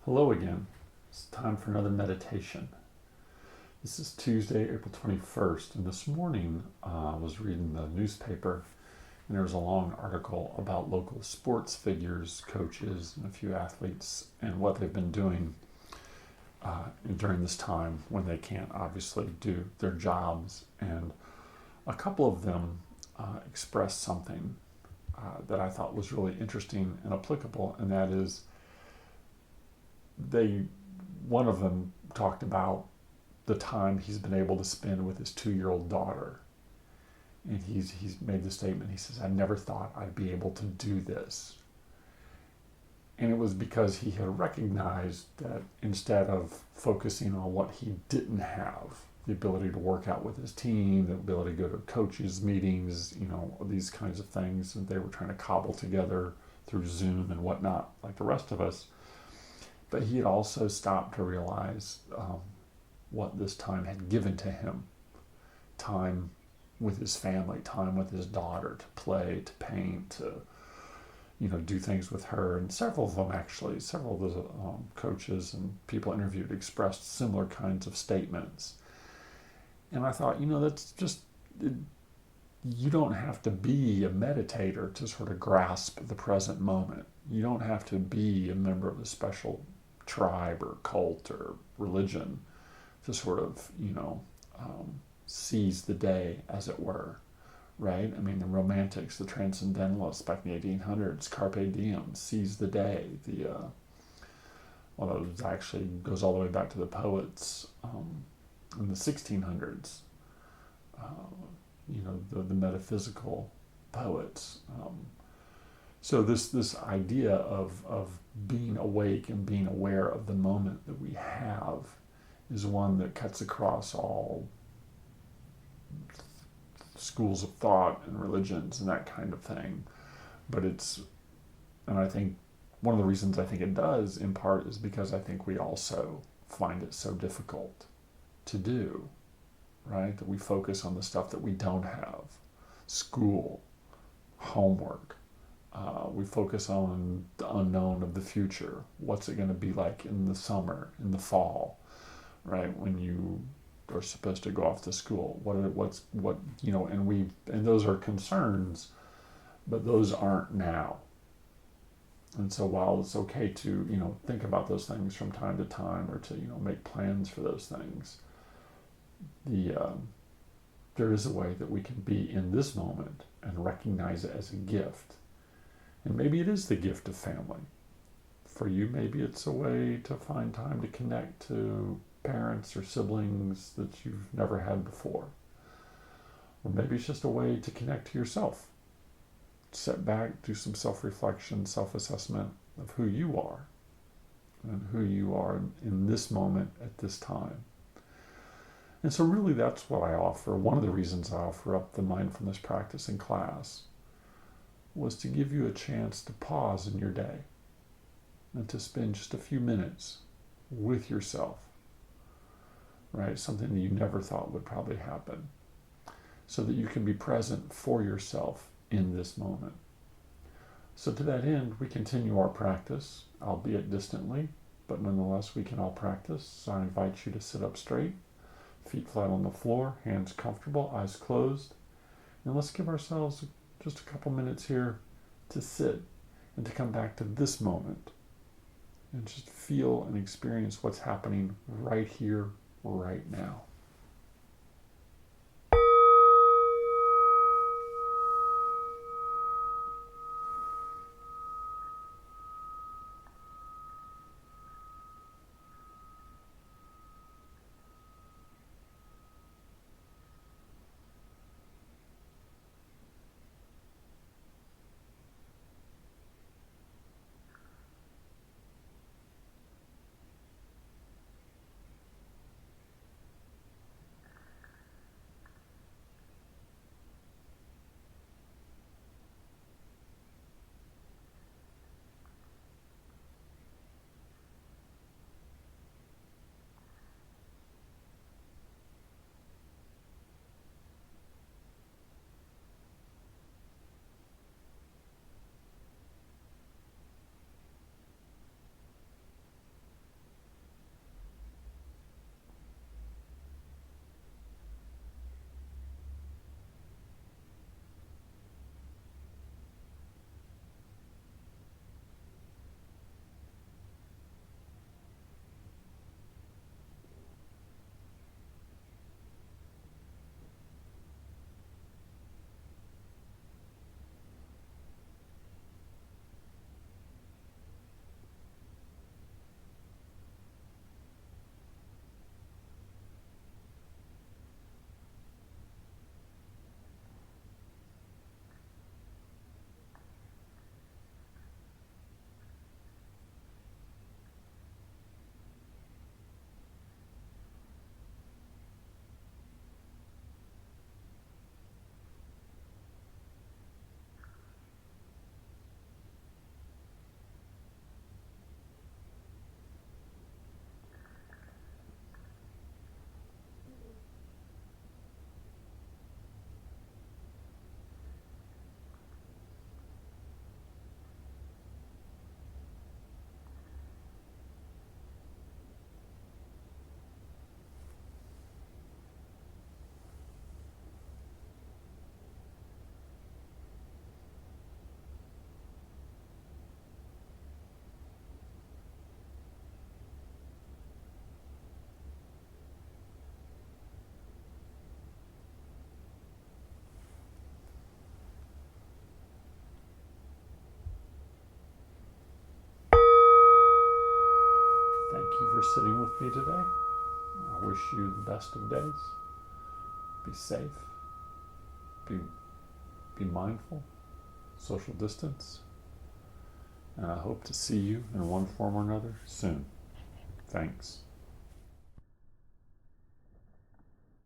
Hello again. It's time for another meditation. This is Tuesday, April 21st, and this morning I was reading the newspaper and there was a long article about local sports figures, coaches, and a few athletes and what they've been doing during this time when they can't obviously do their jobs. And a couple of them expressed something that I thought was really interesting and applicable, and that is one of them talked about the time he's been able to spend with his 2-year-old daughter. And he's made the statement, he says, I never thought I'd be able to do this. And it was because he had recognized that instead of focusing on what he didn't have, the ability to work out with his team, the ability to go to coaches' meetings, these kinds of things that they were trying to cobble together through Zoom and whatnot, like the rest of us. But he had also stopped to realize what this time had given to him. Time with his family, time with his daughter, to play, to paint, to do things with her. And several of the coaches and people interviewed expressed similar kinds of statements. And I thought, that's just, you don't have to be a meditator to sort of grasp the present moment. You don't have to be a member of a special tribe or cult or religion to sort of, seize the day, as it were, right? I mean, the Romantics, the Transcendentalists back in the 1800s, Carpe Diem, seize the day. Although it actually goes all the way back to the poets in the 1600s, the metaphysical poets. So this idea of being awake and being aware of the moment that we have is one that cuts across all schools of thought and religions and that kind of thing. And I think one of the reasons I think it does, in part, is because I think we also find it so difficult to do, right? That we focus on the stuff that we don't have. School, homework. We focus on the unknown of the future. What's it going to be like in the summer, in the fall, right? When you are supposed to go off to school. And those are concerns, but those aren't now. And so while it's okay to, think about those things from time to time, or to, make plans for those things, there is a way that we can be in this moment and recognize it as a gift. And maybe it is the gift of family. For you, maybe it's a way to find time to connect to parents or siblings that you've never had before. Or maybe it's just a way to connect to yourself. Sit back, do some self-reflection, self-assessment of who you are and who you are in this moment at this time. And so really that's what I offer. One of the reasons I offer up the mindfulness practice in class was to give you a chance to pause in your day and to spend just a few minutes with yourself, right? Something that you never thought would probably happen, so that you can be present for yourself in this moment. So to that end, we continue our practice, albeit distantly, but nonetheless we can all practice. So I invite you to sit up straight, feet flat on the floor, hands comfortable, eyes closed, and let's give ourselves just a couple minutes here to sit and to come back to this moment and just feel and experience what's happening right here, right now. for sitting with me today. I wish you the best of days. Be safe. Be mindful. Social distance. And I hope to see you in one form or another soon. Thanks.